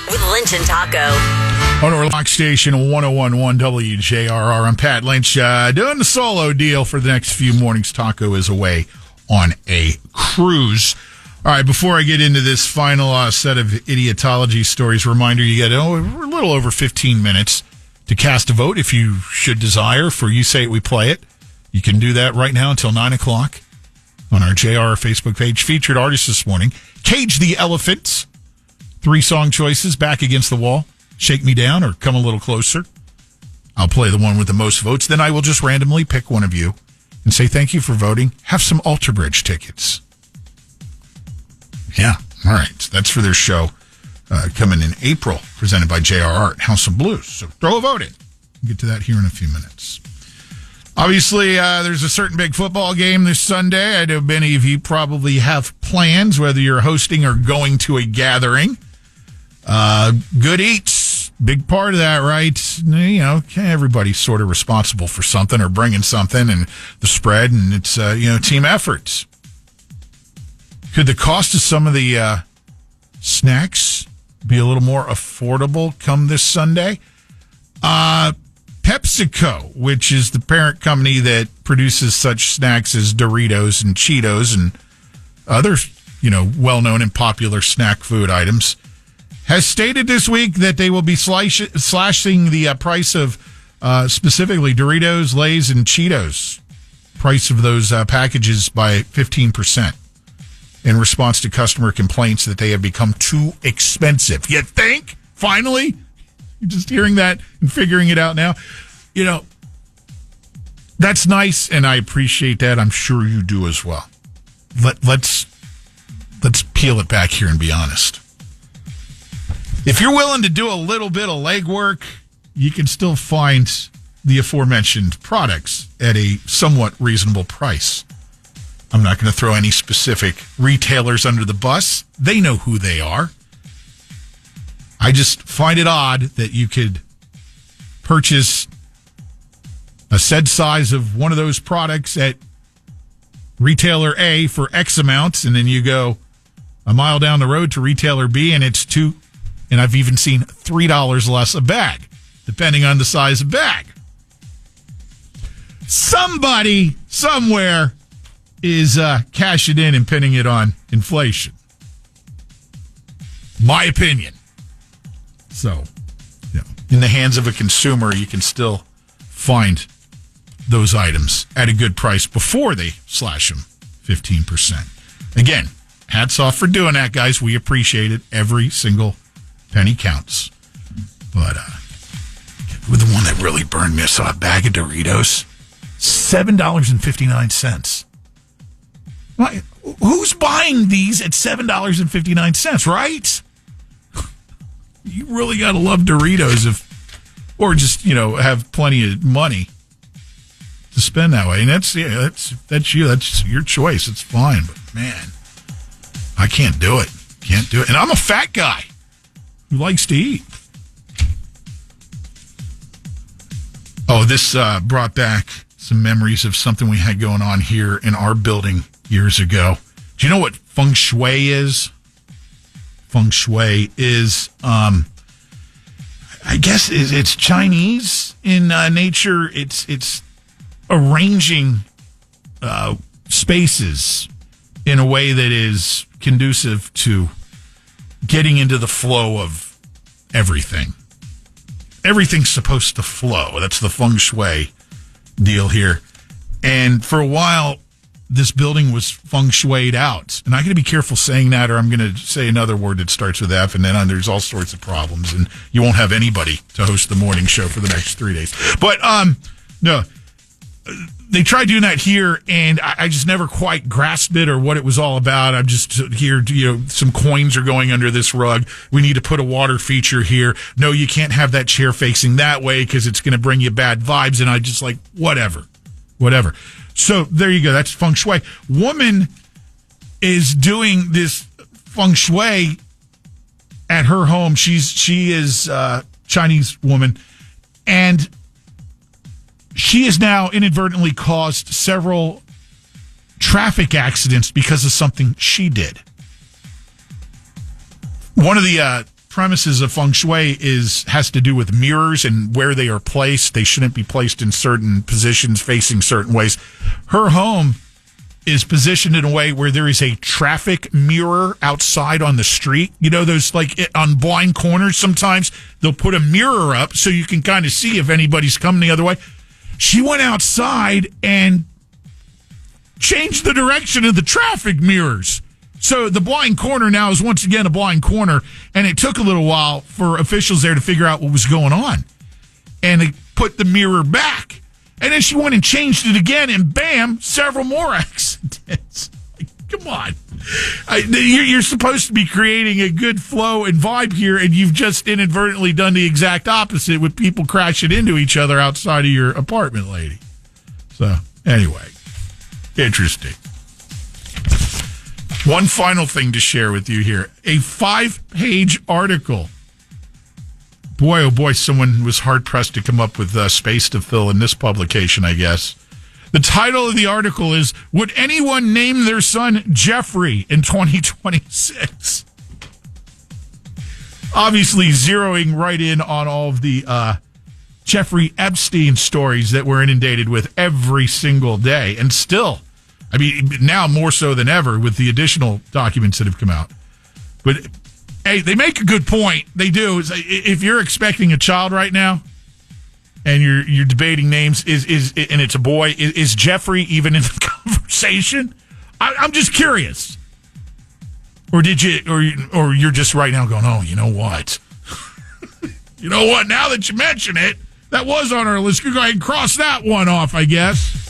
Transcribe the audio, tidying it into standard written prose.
with Lynch and Taco. On our lock station 101.1 WJRR. I'm Pat Lynch doing the solo deal for the next few mornings. Taco is away on a cruise. All right, before I get into this final set of idiotology stories, reminder, you get a little over 15 minutes to cast a vote if you should desire for You Say It, We Play It. You can do that right now until 9 o'clock on our JR Facebook page. Featured artists this morning, Cage the Elephant. 3 song choices, Back Against the Wall, Shake Me Down, or Come a Little Closer. I'll play the one with the most votes. Then I will just randomly pick one of you and say thank you for voting. Have some Alter Bridge tickets. Yeah, all right. That's for their show coming in April, presented by JR Art, House of Blues. So throw a vote in. We'll get to that here in a few minutes. Obviously, there's a certain big football game this Sunday. I know many of you probably have plans, whether you're hosting or going to a gathering. Good eats, big part of that, right? You know, everybody's sort of responsible for something or bringing something, and the spread, and it's, team efforts. Could the cost of some of the snacks be a little more affordable come this Sunday? PepsiCo, which is the parent company that produces such snacks as Doritos and Cheetos and other, well-known and popular snack food items, has stated this week that they will be slashing the price of specifically Doritos, Lay's, and Cheetos, price of those packages by 15%. In response to customer complaints that they have become too expensive. You think? Finally? You're just hearing that and figuring it out now? That's nice, and I appreciate that. I'm sure you do as well. Let's peel it back here and be honest. If you're willing to do a little bit of legwork, you can still find the aforementioned products at a somewhat reasonable price. I'm not going to throw any specific retailers under the bus. They know who they are. I just find it odd that you could purchase a said size of one of those products at retailer A for X amounts, and then you go a mile down the road to retailer B, and it's $2, and I've even seen $3 less a bag, depending on the size of bag. Somebody, somewhere, is cashing in and pinning it on inflation. My opinion. So, in the hands of a consumer, you can still find those items at a good price before they slash them 15%. Again, hats off for doing that, guys. We appreciate it. Every single penny counts. But with the one that really burned me, I saw a bag of Doritos, $7.59. Who's buying these at $7.59, right? You really got to love Doritos or just, have plenty of money to spend that way. And that's you. That's your choice. It's fine. But, man, I can't do it. Can't do it. And I'm a fat guy who likes to eat. Oh, this brought back some memories of something we had going on here in our building years ago. Do you know what feng shui is? Feng shui is, I guess it's Chinese in nature. It's arranging spaces in a way that is conducive to getting into the flow of everything. Everything's supposed to flow. That's the feng shui deal here. And for a while, this building was feng shuied out. And I got to be careful saying that, or I'm going to say another word that starts with F, and then there's all sorts of problems, and you won't have anybody to host the morning show for the next 3 days. But, no, they tried doing that here, and I just never quite grasped it or what it was all about. I'm just here, some coins are going under this rug. We need to put a water feature here. No, you can't have that chair facing that way because it's going to bring you bad vibes. And I just whatever. So there you go. That's feng shui. Woman is doing this feng shui at her home. She is a Chinese woman, and she has now inadvertently caused several traffic accidents because of something she did. One of the premises of feng shui has to do with mirrors and where they are placed. They shouldn't be placed in certain positions, facing certain ways. Her home is positioned in a way where there is a traffic mirror outside on the street. You know, those like on blind corners, sometimes they'll put a mirror up so you can kind of see if anybody's coming the other way. She went outside and changed the direction of the traffic mirrors. So the blind corner now is once again a blind corner, and it took a little while for officials there to figure out what was going on. And they put the mirror back. And then she went and changed it again, and bam, several more accidents. Come on. You're supposed to be creating a good flow and vibe here, and you've just inadvertently done the exact opposite with people crashing into each other outside of your apartment, lady. So, anyway, interesting. One final thing to share with you here. A 5-page article. Boy, oh boy, someone was hard-pressed to come up with space to fill in this publication, I guess. The title of the article is, Would Anyone Name Their Son Jeffrey in 2026? Obviously zeroing right in on all of the Jeffrey Epstein stories that we're inundated with every single day. And still, I mean, now more so than ever with the additional documents that have come out. But hey, they make a good point. They do. If you're expecting a child right now, and you're debating names, and it's a boy, is Jeffrey even in the conversation? I'm just curious. Or did you, or you're just right now going, oh, you know what? You know what? Now that you mention it, that was on our list. Go ahead and cross that one off, I guess.